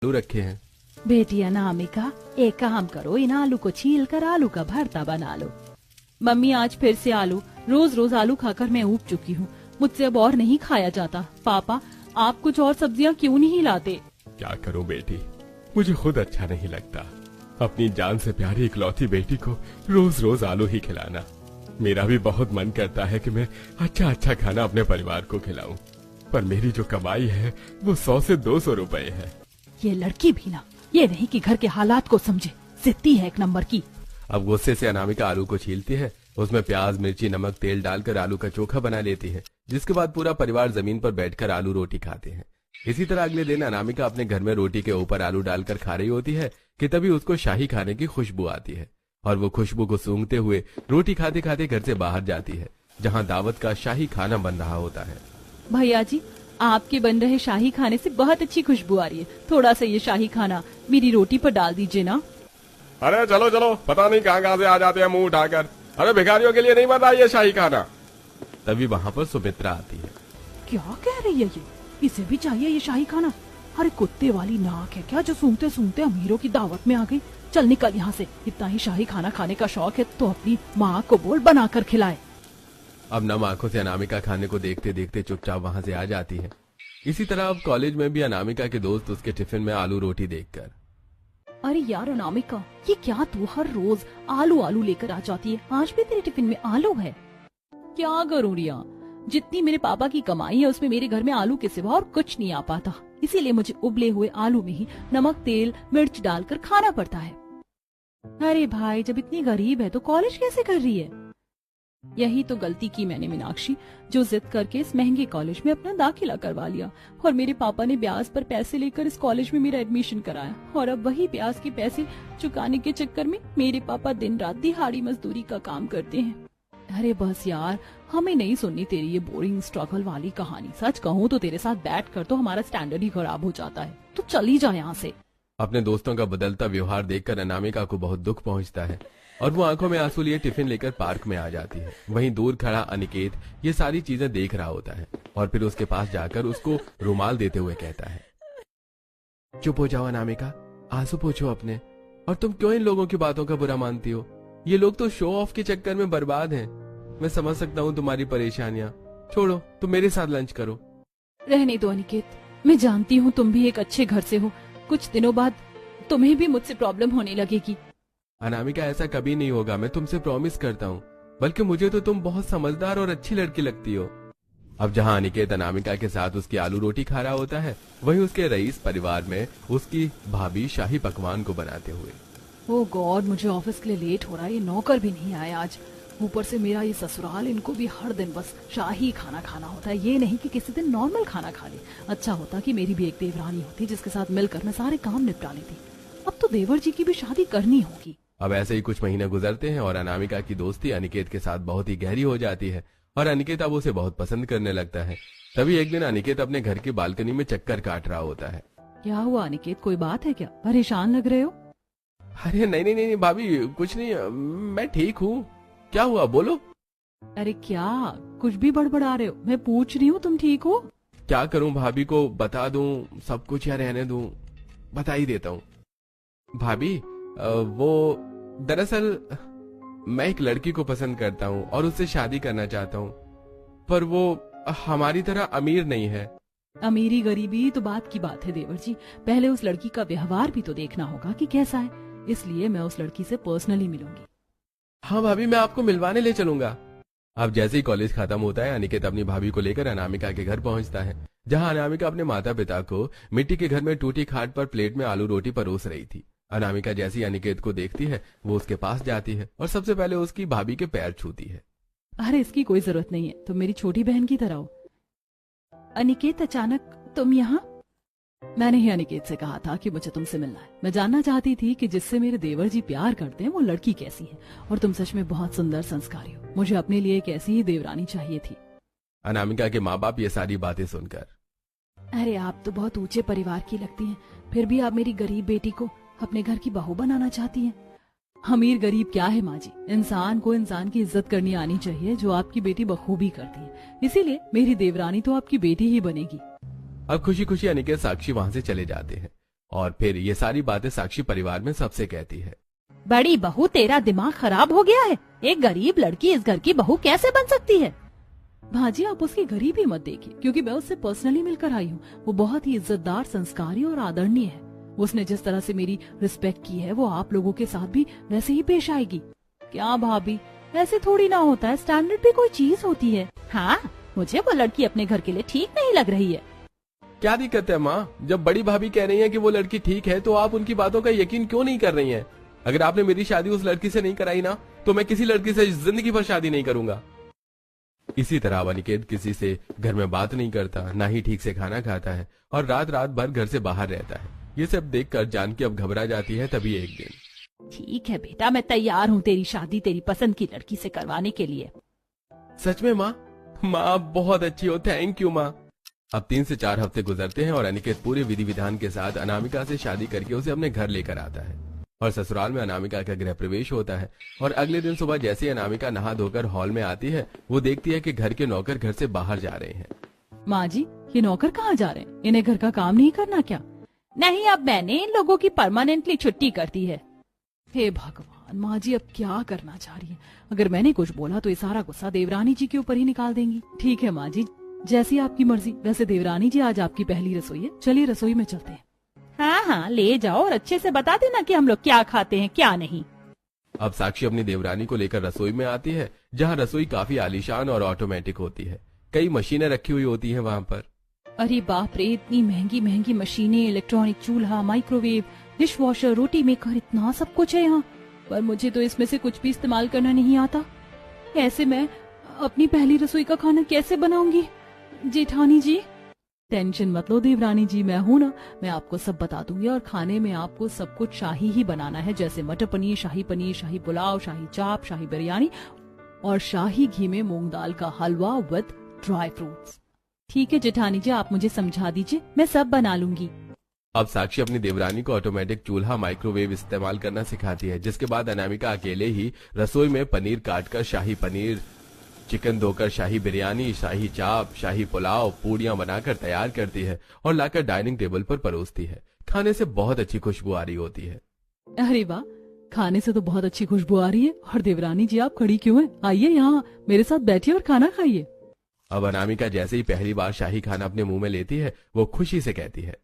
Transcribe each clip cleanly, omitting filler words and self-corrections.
आलू रखे हैं। बेटी अनामिका, एक काम करो, इन आलू को छील कर आलू का भरता बना लो। मम्मी आज फिर से आलू, रोज रोज आलू खाकर मैं ऊब चुकी हूँ, मुझसे अब और नहीं खाया जाता। पापा, आप कुछ और सब्जियाँ क्यों नहीं लाते? क्या करूं बेटी, मुझे खुद अच्छा नहीं लगता अपनी जान से प्यारी इकलौती बेटी को रोज रोज आलू ही खिलाना। मेरा भी बहुत मन करता है कि मैं अच्छा अच्छा खाना अपने परिवार को खिलाऊं, पर मेरी जो कमाई है वो 100 से 200 रुपए है। ये लड़की भी ना, ये नहीं कि घर के हालात को समझे, जिद्दी है एक नंबर की। अब गुस्से से अनामिका आलू को छीलती है, उसमें प्याज, मिर्ची, नमक, तेल डालकर आलू का चोखा बना लेती है, जिसके बाद पूरा परिवार जमीन पर बैठकर आलू रोटी खाते हैं। इसी तरह अगले दिन अनामिका अपने घर में रोटी के ऊपर आलू डालकर खा रही होती है कि तभी उसको शाही खाने की खुशबू आती है, और वो खुशबू को सूंघते हुए रोटी खाते खाते घर से बाहर जाती है, जहाँ दावत का शाही खाना बन रहा होता है। भैया जी, आपके बन रहे शाही खाने से बहुत अच्छी खुशबू आ रही है, थोड़ा सा ये शाही खाना मेरी रोटी पर डाल दीजिए ना। अरे चलो चलो, पता नहीं कहाँ कहाँ से आ जाते हैं मुंह उठाकर। अरे भिखारियों के लिए नहीं बनता ये शाही खाना। तभी वहाँ पर सुमित्रा आती है। क्या कह रही है ये? इसे भी चाहिए ये शाही खाना? अरे कुत्ते वाली नाक है क्या जो सूंघते सूंघते अमीरों की दावत में आ गई। चल निकल यहाँ से, इतना ही शाही खाना खाने का शौक है तो अपनी माँ को बोल बनाकर खिलाए। अब नम आंखों से अनामिका खाने को देखते देखते चुपचाप वहाँ से आ जाती है। इसी तरह अब कॉलेज में भी अनामिका के दोस्त उसके टिफिन में आलू रोटी देखकर, अरे यार अनामिका, ये क्या तू हर रोज आलू आलू लेकर आ जाती है? आज भी तेरे टिफिन में आलू है? क्या करूँ रिया, जितनी मेरे पापा की कमाई है उसमें मेरे घर में आलू के सिवा और कुछ नहीं आ पाता, इसीलिए मुझे उबले हुए आलू में ही नमक, तेल, मिर्च डालकर खाना पड़ता है। अरे भाई, जब इतनी गरीब है तो कॉलेज कैसे कर रही है? यही तो गलती की मैंने मीनाक्षी, जो जिद करके इस महंगे कॉलेज में अपना दाखिला करवा लिया, और मेरे पापा ने ब्याज पर पैसे लेकर इस कॉलेज में मेरा एडमिशन कराया, और अब वही ब्याज के पैसे चुकाने के चक्कर में मेरे पापा दिन रात दिहाड़ी मजदूरी का काम करते हैं। अरे बस यार, हमें नहीं सुननी तेरी ये बोरिंग स्ट्रगल वाली कहानी। सच कहूँ तो तेरे साथ बैठ कर तो हमारा स्टैंडर्ड ही खराब हो जाता है। तू चली जा यहाँ से। अपने दोस्तों का बदलता व्यवहार देखकर अनामिका को बहुत दुख पहुंचता है, और वो आंखों में आंसू लिए टिफिन लेकर पार्क में आ जाती है। वहीं दूर खड़ा अनिकेत ये सारी चीजें देख रहा होता है, और फिर उसके पास जाकर उसको रुमाल देते हुए कहता है, चुप हो जाओ अनामिका, आंसू पोंछो अपने। और तुम क्यों इन लोगों की बातों का बुरा मानती हो? ये लोग तो शो ऑफ के चक्कर में बर्बाद हैं। मैं समझ सकता हूँ तुम्हारी परेशानियाँ, छोड़ो, तुम मेरे साथ लंच करो। रहने दो अनिकेत, मैं जानती हूँ तुम भी एक अच्छे घर से हो, कुछ दिनों बाद तुम्हें भी मुझसे प्रॉब्लम होने लगेगी। अनामिका, ऐसा कभी नहीं होगा, मैं तुमसे प्रॉमिस करता हूँ। बल्कि मुझे तो तुम बहुत समझदार और अच्छी लड़की लगती हो। अब जहाँ अनिकेत अनामिका के साथ उसकी आलू रोटी खा रहा होता है, वहीं उसके रईस परिवार में उसकी भाभी शाही पकवान को बनाते हुए। ओह गॉड, मुझे ऑफिस के लिए लेट हो रहा है, ये नौकर भी नहीं आया आज, ऊपर से मेरा ये ससुराल, इनको भी हर दिन बस शाही खाना खाना होता है, ये नहीं कि किसी दिन नॉर्मल खाना खा ले। अच्छा होता कि मेरी भी एक देवरानी होती जिसके साथ मिलकर मैं सारे काम निपटा लेती। अब तो देवर जी की भी शादी करनी होगी। अब ऐसे ही कुछ महीने गुजरते हैं और अनामिका की दोस्ती अनिकेत के साथ बहुत ही गहरी हो जाती है, और अनिकेत अब उसे बहुत पसंद करने लगता है। तभी एक दिन अनिकेत अपने घर की बालकनी में चक्कर काट रहा होता है। क्या हुआ अनिकेत, कोई बात है क्या? परेशान लग रहे हो? अरे नहीं नहीं नहीं भाभी, कुछ नहीं, मैं ठीक हूँ। क्या हुआ, बोलो। अरे क्या कुछ भी बड़बड़ा रहे हो? मैं पूछ रही हूँ, तुम ठीक हो? क्या करूँ, भाभी को बता दूं सब कुछ या रहने दूं? बता ही देता हूँ भाभी। वो दरअसल मैं एक लड़की को पसंद करता हूँ और उससे शादी करना चाहता हूँ, पर वो हमारी तरह अमीर नहीं है। अमीरी गरीबी तो बात की बात है देवर जी, पहले उस लड़की का व्यवहार भी तो देखना होगा कि कैसा है, इसलिए मैं उस लड़की से पर्सनली मिलूंगी। हाँ भाभी, मैं आपको मिलवाने ले चलूंगा। अब जैसे ही कॉलेज खत्म होता है, अनिकेत अपनी भाभी को लेकर अनामिका के घर पहुंचता है, जहां अनामिका अपने माता पिता को मिट्टी के घर में टूटी खाट पर प्लेट में आलू रोटी परोस रही थी। अनामिका जैसी अनिकेत को देखती है, वो उसके पास जाती है और सबसे पहले उसकी भाभी के पैर छूती है। अरे इसकी कोई जरूरत नहीं है, तुम मेरी छोटी बहन की तरह हो। अनिकेत, अचानक तुम यहाँ? मैंने ही अनिकेत से कहा था कि मुझे तुमसे मिलना है। मैं जानना चाहती थी कि जिससे मेरे देवर जी प्यार करते हैं वो लड़की कैसी है, और तुम सच में बहुत सुंदर संस्कारी हो। मुझे अपने लिए एक ऐसी ही देवरानी चाहिए थी। अनामिका के माँ बाप ये सारी बातें सुनकर, अरे आप तो बहुत ऊंचे परिवार की लगती हैं, फिर भी आप मेरी गरीब बेटी को अपने घर की बहू बनाना चाहती हैं। अमीर गरीब क्या है माँ जी, इंसान को इंसान की इज्जत करनी आनी चाहिए, जो आपकी बेटी बखूबी करती है। इसीलिए मेरी देवरानी तो आपकी बेटी ही बनेगी। अब खुशी खुशी अनिकेत साक्षी वहाँ से चले जाते हैं। और फिर ये सारी बातें साक्षी परिवार में सबसे कहती है। बड़ी बहू, तेरा दिमाग खराब हो गया है। एक गरीब लड़की इस घर की बहू कैसे बन सकती है? भाजी, आप उसकी गरीबी मत देखिए, क्योंकि मैं उससे पर्सनली मिलकर आई हूँ। वो बहुत ही इज्जतदार, संस्कारी और आदरणीय है। उसने जिस तरह से मेरी रिस्पेक्ट की है, वो आप लोगों के साथ भी वैसे ही पेश आएगी। क्या भाभी, ऐसे थोड़ी ना होता है, स्टैंडर्ड भी कोई चीज होती है। हाँ, मुझे वो लड़की अपने घर के लिए ठीक नहीं लग रही है। क्या दिक्कत है माँ? जब बड़ी भाभी कह रही है कि वो लड़की ठीक है, तो आप उनकी बातों का यकीन क्यों नहीं कर रही हैं? अगर आपने मेरी शादी उस लड़की से नहीं कराई ना, तो मैं किसी लड़की से जिंदगी भर शादी नहीं करूंगा। इसी तरह अनिकेत किसी से घर में बात नहीं करता, ना ही ठीक से खाना खाता है और रात रात भर घर से बाहर रहता है। ये सब देखकर जानकी अब घबरा जाती है। तभी एक दिन, ठीक है बेटा, मैं तैयार हूँ तेरी शादी तेरी पसंद की लड़की से करवाने के लिए। सच में माँ? माँ आप बहुत अच्छी हो, थैंक यू माँ। अब 3 से 4 हफ्ते गुजरते हैं और अनिकेत पूरे विधि विधान के साथ अनामिका से शादी करके उसे अपने घर लेकर आता है और ससुराल में अनामिका का गृह प्रवेश होता है। और अगले दिन सुबह जैसे ही अनामिका नहा धोकर हॉल में आती है, वो देखती है कि घर के नौकर घर से बाहर जा रहे हैं। माँ जी, ये नौकर कहाँ जा रहे हैं? इन्हें घर का काम नहीं करना क्या? नहीं, अब मैंने इन लोगों की परमानेंटली छुट्टी कर दी है। हे भगवान, माँ जी अब क्या करना चाह रही है? अगर मैंने कुछ बोला तो ये सारा गुस्सा देवरानी जी के ऊपर ही निकाल देंगी। ठीक है माँ जी, जैसी आपकी मर्जी। वैसे देवरानी जी, आज आपकी पहली रसोई है, चलिए रसोई में चलते हैं। हाँ हाँ, ले जाओ और अच्छे से बता देना कि हम लोग क्या खाते हैं क्या नहीं। अब साक्षी अपनी देवरानी को लेकर रसोई में आती है, जहाँ रसोई काफी आलीशान और ऑटोमेटिक होती है। कई मशीनें रखी हुई होती हैं वहाँ पर। अरे बाप रे, इतनी महंगी महंगी मशीनें, इलेक्ट्रॉनिक चूल्हा, माइक्रोवेव, डिश वॉशर, रोटी मेकर, इतना सब कुछ है यहाँ। पर मुझे तो इसमें से कुछ भी इस्तेमाल करना नहीं आता। ऐसे मैं अपनी पहली रसोई का खाना कैसे बनाऊंगी? जेठानी जी, टेंशन मत लो देवरानी जी, मैं हूँ ना, मैं आपको सब बता दूंगी। और खाने में आपको सब कुछ शाही ही बनाना है, जैसे मटर पनीर, शाही पुलाव, शाही चाप, शाही बिरयानी और शाही घी में मूंग दाल का हलवा विद ड्राई फ्रूट्स। ठीक है जेठानी जी, आप मुझे समझा दीजिए, मैं सब बना लूंगी। अब साक्षी अपनी देवरानी को ऑटोमेटिक चूल्हा, माइक्रोवेव इस्तेमाल करना सिखाती है, जिसके बाद अनामिका अकेले ही रसोई में पनीर काटकर शाही पनीर, चिकन धोकर शाही बिरयानी, शाही चाप, शाही पुलाव, पूड़ियां बनाकर तैयार करती है और लाकर डाइनिंग टेबल पर परोसती है। खाने से बहुत अच्छी खुशबू आ रही होती है। अरे वाह, खाने से तो बहुत अच्छी खुशबू आ रही है। और देवरानी जी आप खड़ी क्यों हैं? आइए यहाँ मेरे साथ बैठिए और खाना खाइए। अब अनामिका जैसे ही पहली बार शाही खाना अपने मुंह में लेती है, वो खुशी से कहती है,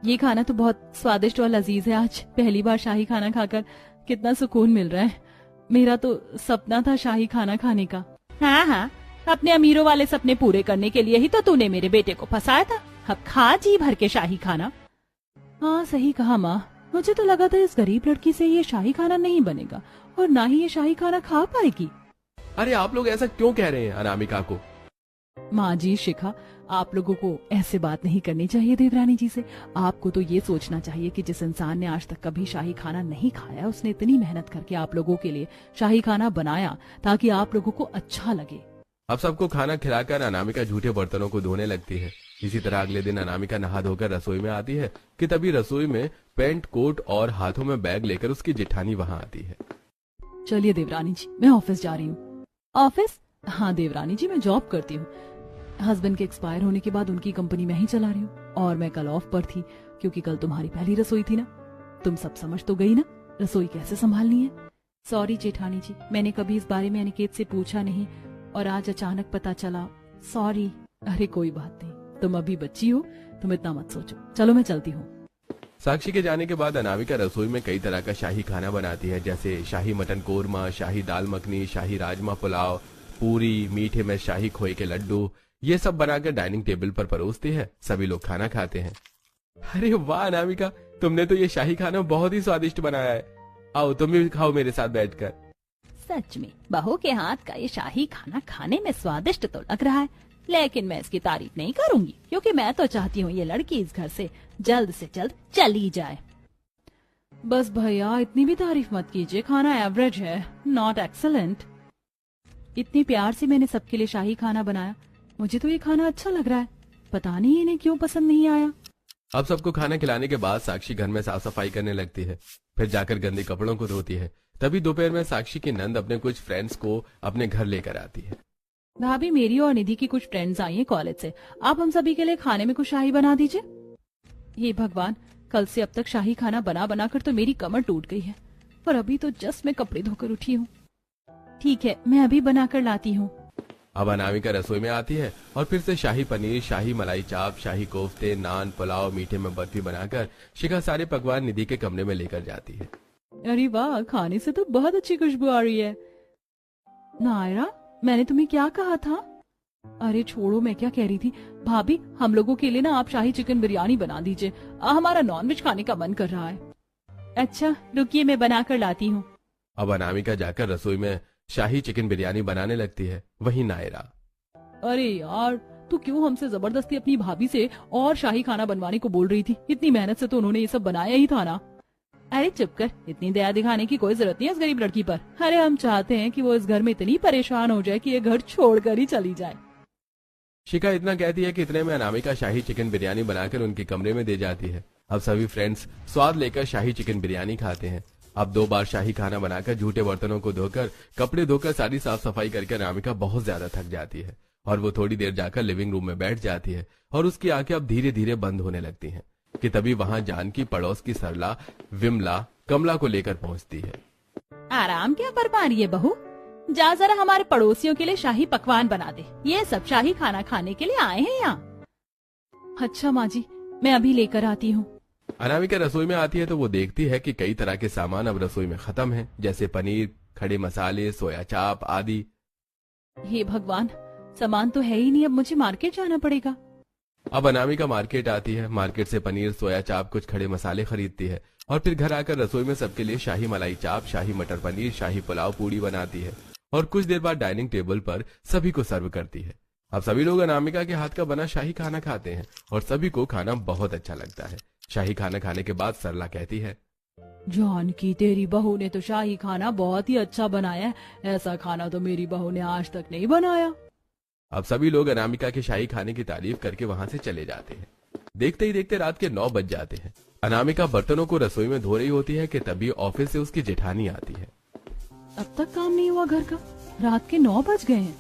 ये खाना तो बहुत स्वादिष्ट और लजीज है। आज पहली बार शाही खाना खाकर कितना सुकून मिल रहा है। मेरा तो सपना था शाही खाना खाने का। हाँ हाँ, अपने अमीरों वाले सपने पूरे करने के लिए ही तो तूने मेरे बेटे को फंसाया था। अब खा जी भर के शाही खाना। हाँ सही कहा माँ, मुझे तो लगा था इस गरीब लड़की से ये शाही खाना नहीं बनेगा और ना ही ये शाही खाना खा पाएगी। अरे आप लोग ऐसा क्यों कह रहे हैं अनामिका को? माँ जी, शिखा, आप लोगों को ऐसे बात नहीं करनी चाहिए देवरानी जी से। आपको तो ये सोचना चाहिए कि जिस इंसान ने आज तक कभी शाही खाना नहीं खाया, उसने इतनी मेहनत करके आप लोगों के लिए शाही खाना बनाया ताकि आप लोगों को अच्छा लगे। अब सबको खाना खिलाकर अनामिका झूठे बर्तनों को धोने लगती है। इसी तरह अगले दिन अनामिका नहा धोकर रसोई में आती है कि तभी रसोई में पैंट, कोट और हाथों में बैग लेकर उसकी जेठानी वहाँ आती है। चलिए देवरानी जी, मैं ऑफिस जा रही हूँ। ऑफिस? हाँ देवरानी जी, मैं जॉब करती हूँ। हस्बैंड के एक्सपायर होने के बाद उनकी कंपनी मैं ही चला रही हूँ और मैं कल ऑफ पर थी क्योंकि कल तुम्हारी पहली रसोई थी ना। तुम सब समझ तो गई ना रसोई कैसे संभालनी है। सॉरी जेठानी जी, मैंने कभी इस बारे में अनिकेत से पूछा नहीं और आज अचानक पता चला, सॉरी। अरे कोई बात नहीं, तुम अभी बच्ची हो, तुम इतना मत सोचो। चलो मैं चलती हूँ। साक्षी के जाने के बाद अनामिका रसोई में कई तरह का शाही खाना बनाती है, जैसे शाही मटन कोरमा, शाही दाल मखनी, शाही राजमा पुलाव, पूरी, मीठे में शाही खोए के लड्डू, ये सब बनाकर डाइनिंग टेबल पर परोसती है। सभी लोग खाना खाते हैं। अरे वाह अनामिका, तुमने तो ये शाही खाना बहुत ही स्वादिष्ट बनाया है। आओ तुम भी खाओ मेरे साथ बैठकर। सच में बहू के हाथ का ये शाही खाना खाने में स्वादिष्ट तो लग रहा है, लेकिन मैं इसकी तारीफ नहीं करूंगी क्योंकि मैं तो चाहती हूँ ये लड़की इस घर से जल्द चली जाए। बस भैया, इतनी भी तारीफ मत कीजिए। खाना एवरेज है, नॉट एक्सलेंट। इतनी प्यार से मैंने सबके लिए शाही खाना बनाया, मुझे तो ये खाना अच्छा लग रहा है। पता नहीं इन्हें क्यों पसंद नहीं आया। अब सबको खाना खिलाने के बाद साक्षी घर में साफ सफाई करने लगती है, फिर जाकर गंदे कपड़ों को धोती है। तभी दोपहर में साक्षी की नंद अपने कुछ फ्रेंड्स को अपने घर लेकर आती है। भाभी, मेरी और निधि की कुछ फ्रेंड्स आई हैं कॉलेज से, आप हम सभी के लिए खाने में कुछ शाही बना दीजिए। ये भगवान, कल से अब तक शाही खाना बना बना कर तो मेरी कमर टूट गई है, पर अभी तो जस्ट मैं कपड़े धोकर उठी हूँ। ठीक है, मैं अभी बनाकर लाती हूँ। अब अनामिका रसोई में आती है और फिर से शाही पनीर, शाही मलाई चाप, शाही कोफ्ते, नान, पुलाव, मीठे में बर्फी बनाकर शिखा सारे पकवान निधि के कमरे में लेकर जाती है। अरे वाह, खाने से तो बहुत अच्छी खुशबू आ रही है। नायरा, मैंने तुम्हें क्या कहा था? अरे छोड़ो, मैं क्या कह रही थी। भाभी, हम लोगों के लिए ना आप शाही चिकन बिरयानी बना दीजिए, हमारा नॉनवेज खाने का मन कर रहा है। अच्छा रुकिए, मैं बनाकर लाती हूँ। अब अनामिका जाकर रसोई में शाही चिकन बिरयानी बनाने लगती है। वहीं नायरा, अरे यार, तू क्यों हमसे जबरदस्ती अपनी भाभी से और शाही खाना बनवाने को बोल रही थी? इतनी मेहनत से तो उन्होंने ये सब बनाया ही था ना। अरे चुप कर, इतनी दया दिखाने की कोई जरूरत नहीं है इस गरीब लड़की पर। अरे हम चाहते हैं कि वो इस घर में इतनी परेशान हो जाए कि ये घर छोड़कर ही चली जाए। शिखा इतना कहती है कि इतने में अनामिका शाही चिकन बिरयानी बनाकर उनके कमरे में दे जाती है। अब सभी फ्रेंड्स स्वाद लेकर शाही चिकन बिरयानी खाते हैं। अब 2 बार शाही खाना बनाकर, झूठे बर्तनों को धोकर, कपड़े धोकर, सारी साफ सफाई करके अनामिका बहुत ज्यादा थक जाती है और वो थोड़ी देर जाकर लिविंग रूम में बैठ जाती है और उसकी आंखें अब धीरे धीरे बंद होने लगती हैं कि तभी वहां जानकी पड़ोस की सरला, विमला, कमला को लेकर पहुंचती है। आराम क्या कर पा रही है बहू? जा जरा हमारे पड़ोसियों के लिए शाही पकवान बना दे, ये सब शाही खाना खाने के लिए आए हैं यहाँ। अच्छा माँ जी, मैं अभी लेकर आती हूँ। अनामिका रसोई में आती है तो वो देखती है कि कई तरह के सामान अब रसोई में खत्म हैं, जैसे पनीर, खड़े मसाले, सोया चाप आदि। हे भगवान, सामान तो है ही नहीं, अब मुझे मार्केट जाना पड़ेगा। अब अनामिका मार्केट आती है। मार्केट से पनीर, सोया चाप, कुछ खड़े मसाले खरीदती है और फिर घर आकर रसोई में सबके लिए शाही मलाई चाप, शाही मटर पनीर, शाही पुलाव पूड़ी बनाती है और कुछ देर बाद डाइनिंग टेबल पर सभी को सर्व करती है। अब सभी लोग अनामिका के हाथ का बना शाही खाना खाते हैं और सभी को खाना बहुत अच्छा लगता है। शाही खाना खाने के बाद सरला कहती है, जानकी, तेरी बहू ने तो शाही खाना बहुत ही अच्छा बनाया है, ऐसा खाना तो मेरी बहू ने आज तक नहीं बनाया। अब सभी लोग अनामिका के शाही खाने की तारीफ करके वहां से चले जाते हैं। देखते ही देखते रात के 9 बज जाते हैं। अनामिका बर्तनों को रसोई में धो रही होती है कि तभी ऑफिस से उसकी जेठानी आती है। अब तक काम नहीं हुआ घर का? रात के 9 बज गए हैं।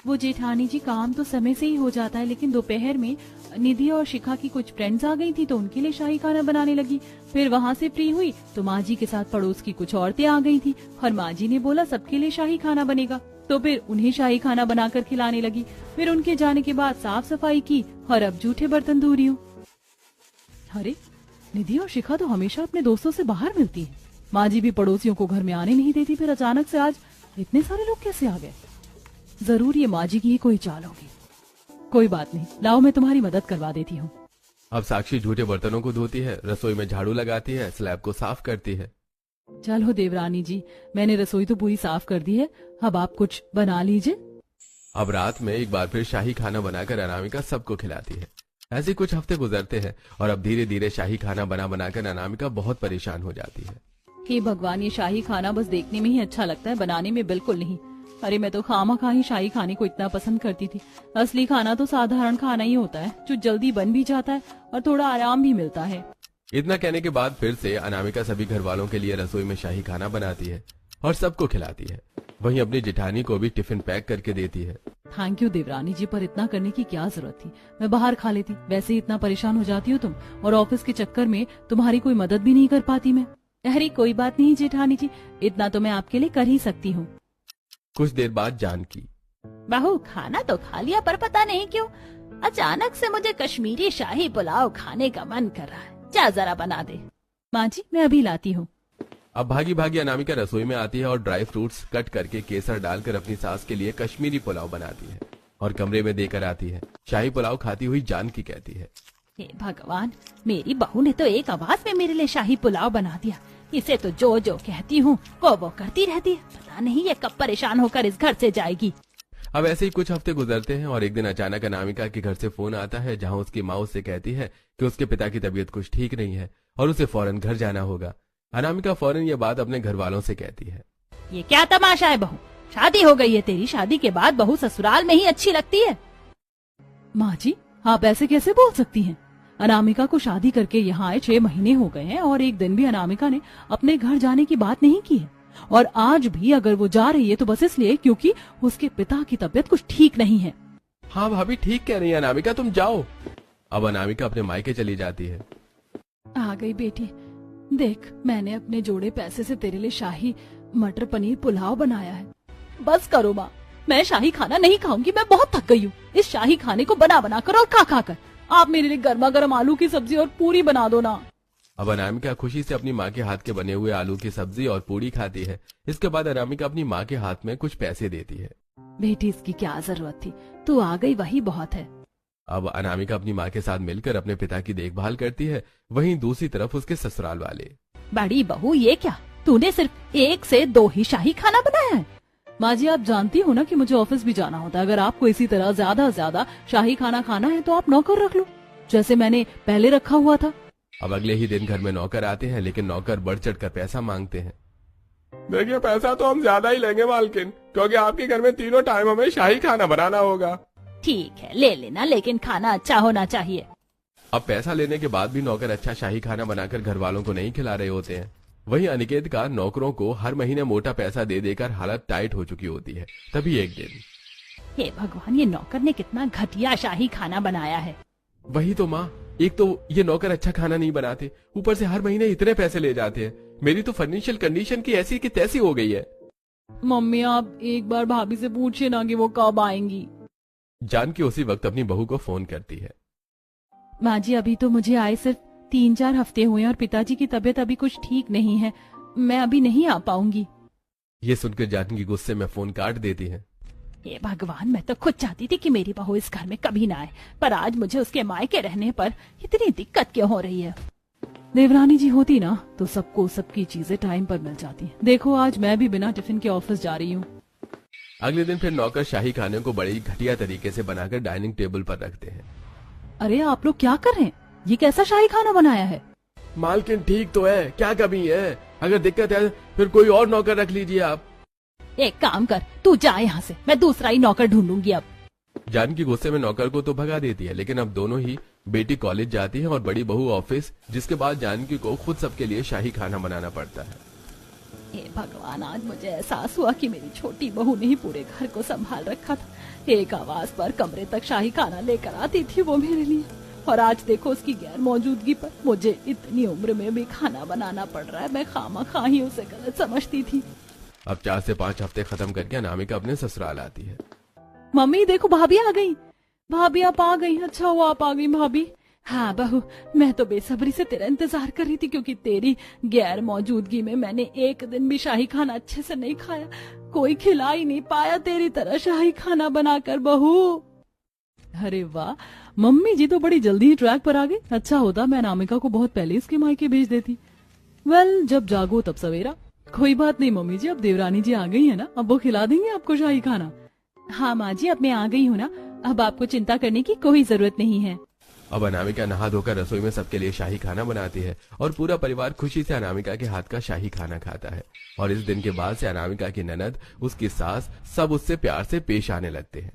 वो जेठानी जी, काम तो समय से ही हो जाता है, लेकिन दोपहर में निधि और शिखा की कुछ फ्रेंड्स आ गई थी तो उनके लिए शाही खाना बनाने लगी। फिर वहाँ से फ्री हुई तो माँ जी के साथ पड़ोस की कुछ औरतें आ गई थी और माँ जी ने बोला सबके लिए शाही खाना बनेगा, तो फिर उन्हें शाही खाना बनाकर खिलाने लगी। फिर उनके जाने के बाद साफ सफाई की और अब जूठे बर्तन धो रही हूँ। अरे, निधि और शिखा तो हमेशा अपने दोस्तों से बाहर मिलती है, माँ जी भी पड़ोसियों को घर में आने नहीं देती, फिर अचानक से आज इतने सारे लोग कैसे आ गए? जरूर ये माँ जी की ही कोई चाल होगी। कोई बात नहीं, लाओ मैं तुम्हारी मदद करवा देती हूँ। अब साक्षी झूठे बर्तनों को धोती है, रसोई में झाड़ू लगाती है, स्लैब को साफ करती है। चलो देवरानी जी, मैंने रसोई तो पूरी साफ कर दी है, अब आप कुछ बना लीजिए। अब रात में एक बार फिर शाही खाना बनाकर अनामिका सबको खिलाती है। ऐसे कुछ हफ्ते गुजरते हैं और अब धीरे धीरे शाही खाना बना बनाकर अनामिका बहुत परेशान हो जाती है। हे भगवान, ये शाही खाना बस देखने में ही अच्छा लगता है, बनाने में बिल्कुल नहीं। अरे मैं तो खामा ही शाही खाने को इतना पसंद करती थी। असली खाना तो साधारण खाना ही होता है, जो जल्दी बन भी जाता है और थोड़ा आराम भी मिलता है। इतना कहने के बाद फिर से अनामिका सभी घर वालों के लिए रसोई में शाही खाना बनाती है और सबको खिलाती है। वहीं अपनी जेठानी को भी टिफिन पैक करके देती है। थैंक यू देवरानी जी, पर इतना करने की क्या जरूरत थी? मैं बाहर खा लेती, वैसे ही इतना परेशान हो जाती हो तुम, और ऑफिस के चक्कर में तुम्हारी कोई मदद भी नहीं कर पाती मैं। अरे कोई बात नहीं जेठानी जी, इतना तो मैं आपके लिए कर ही सकती हूँ। कुछ देर बाद जानकी, बहू खाना तो खा लिया, पर पता नहीं क्यों अचानक से मुझे कश्मीरी शाही पुलाव खाने का मन कर रहा है, जा जरा बना दे। माँ जी, मैं अभी लाती हूँ। अब भागी भागी अनामिका रसोई में आती है और ड्राई फ्रूट्स कट करके केसर डालकर अपनी सास के लिए कश्मीरी पुलाव बनाती है और कमरे में देकर आती है। शाही पुलाव खाती हुई जानकी कहती है, हे भगवान, मेरी बहू ने तो एक आवाज में मेरे लिए शाही पुलाव बना दिया। इसे तो जो जो कहती हूँ वो करती रहती है, पता नहीं ये कब परेशान होकर इस घर से जाएगी। अब ऐसे ही कुछ हफ्ते गुजरते हैं और एक दिन अचानक अनामिका के घर से फोन आता है, जहाँ उसकी माँ उससे कहती है कि उसके पिता की तबीयत कुछ ठीक नहीं है और उसे फौरन घर जाना होगा। अनामिका फौरन ये बात अपने घर वालों से कहती है। ये क्या तमाशा है बहू, शादी हो गई है तेरी, शादी के बाद बहू ससुराल में ही अच्छी लगती है। माँ जी, आप ऐसे कैसे बोल सकती हैं? अनामिका को शादी करके यहाँ आए 6 महीने हो गए हैं और एक दिन भी अनामिका ने अपने घर जाने की बात नहीं की है, और आज भी अगर वो जा रही है तो बस इसलिए क्योंकि उसके पिता की तबीयत कुछ ठीक नहीं है। हाँ भाभी, ठीक कह रही है अनामिका, तुम जाओ। अब अनामिका अपने मायके चली जाती है। आ गई बेटी, देख मैंने अपने जोड़े पैसे से तेरे लिए शाही मटर पनीर पुलाव बनाया है। बस करो माँ, मैं शाही खाना नहीं खाऊंगी, मैं बहुत थक गई हूँ इस शाही खाने को बना बना कर और खा खा कर। आप मेरे लिए गर्मा गर्म आलू की सब्जी और पूरी बना दो ना। अब अनामिका खुशी से अपनी माँ के हाथ के बने हुए आलू की सब्जी और पूरी खाती है। इसके बाद अनामिका अपनी माँ के हाथ में कुछ पैसे देती है। बेटी इसकी क्या जरूरत थी, तू आ गई वही बहुत है। अब अनामिका अपनी माँ के साथ मिलकर अपने पिता की देखभाल करती है। वहीं दूसरी तरफ उसके ससुराल वाले। बड़ी बहू ये क्या, तूने सिर्फ 1 से 2 ही शाही खाना बनाया है? माँ जी आप जानती हो ना कि मुझे ऑफिस भी जाना होता है। अगर आपको इसी तरह ज्यादा शाही खाना खाना है तो आप नौकर रख लो, जैसे मैंने पहले रखा हुआ था। अब अगले ही दिन घर में नौकर आते हैं, लेकिन नौकर बढ़ चढ़ कर पैसा मांगते हैं। देखिए पैसा तो हम ज्यादा ही लेंगे मालकिन, क्योंकि आपके घर में तीनों टाइम हमें शाही खाना बनाना होगा। ठीक है ले लेना, लेकिन खाना अच्छा होना चाहिए। अब पैसा लेने के बाद भी नौकर अच्छा शाही खाना बनाकर घर वालों को नहीं खिला रहे होते हैं। वहीं अनिकेत का नौकरों को हर महीने मोटा पैसा दे देकर हालत टाइट हो चुकी होती है। तभी एक दिन, हे भगवान, ये नौकर ने कितना घटिया शाही खाना बनाया है। वही तो माँ, एक तो ये नौकर अच्छा खाना नहीं बनाते, ऊपर से हर महीने इतने पैसे ले जाते हैं। मेरी तो फाइनेंशियल कंडीशन की ऐसी की तैसी हो गई है। मम्मी आप एक बार भाभी से पूछिए ना कि वो कब आएंगी। जानकी उसी वक्त अपनी बहू को फोन करती है। माँ जी अभी तो मुझे आए सिर्फ 3-4 हफ्ते हुए और पिताजी की तबीयत अभी कुछ ठीक नहीं है, मैं अभी नहीं आ पाऊंगी। ये सुनकर जानकी गुस्से में फोन काट देती है। हे भगवान, मैं तो खुद चाहती थी कि मेरी बहू इस घर में कभी ना आए, पर आज मुझे उसके मायके रहने पर इतनी दिक्कत क्यों हो रही है। देवरानी जी होती ना तो सबको सबकी चीजें टाइम पर मिल जाती। देखो आज मैं भी बिना टिफिन के ऑफिस जा रही हूँ। अगले दिन फिर नौकर शाही खाने को बड़ी घटिया तरीके से बनाकर डाइनिंग टेबल पर रखते हैं। अरे आप लोग क्या कर रहे हैं, ये कैसा शाही खाना बनाया है? मालकिन ठीक तो है, क्या कमी है? अगर दिक्कत है फिर कोई और नौकर रख लीजिए आप। एक काम कर, तू जा यहाँ से, मैं दूसरा ही नौकर ढूंढूंगी। अब जानकी गुस्से में नौकर को तो भगा देती है, लेकिन अब दोनों ही बेटी कॉलेज जाती है और बड़ी बहू ऑफिस, जिसके बाद जानकी को खुद सबके लिए शाही खाना बनाना पड़ता है। हे भगवान, आज मुझे एहसास हुआ कि मेरी छोटी बहू ने ही पूरे घर को संभाल रखा था। एक आवाज पर कमरे तक शाही खाना लेकर आती थी वो मेरे लिए, और आज देखो उसकी गैर मौजूदगी पर मुझे इतनी उम्र में भी खाना बनाना पड़ रहा है। मैं खामखा ही उसे गलत समझती थी। अब 4 से 5 हफ्ते खत्म करके अनामिका अपने ससुराल आती है। मम्मी देखो भाभी आ गई। भाभी आप आ गई, अच्छा हुआ आप आ गई भाभी। हाँ बहू, मैं तो बेसब्री से तेरा इंतजार कर रही थी, क्योंकि तेरी गैर मौजूदगी में मैंने एक दिन भी शाही खाना अच्छे से नहीं खाया। कोई खिला ही नहीं पाया तेरी तरह शाही खाना बनाकर बहू। अरे वाह, मम्मी जी तो बड़ी जल्दी ही ट्रैक पर आ गई। अच्छा होता मैं अनामिका को बहुत पहले इसके मायके भेज देती। वेल, जब जागो तब सवेरा। कोई बात नहीं मम्मी जी, अब देवरानी जी आ गई है ना, अब वो खिला देंगे आपको शाही खाना। हाँ माँ जी, अब मैं आ गई हूँ ना, अब आपको चिंता करने की कोई जरूरत नहीं है। अब अनामिका नहा धोकर रसोई में सबके लिए शाही खाना बनाती है और पूरा परिवार खुशी से अनामिका के हाथ का शाही खाना खाता है। और इस दिन के बाद से अनामिका की ननद, उसकी सास, सब उससे प्यार से पेश आने लगते हैं।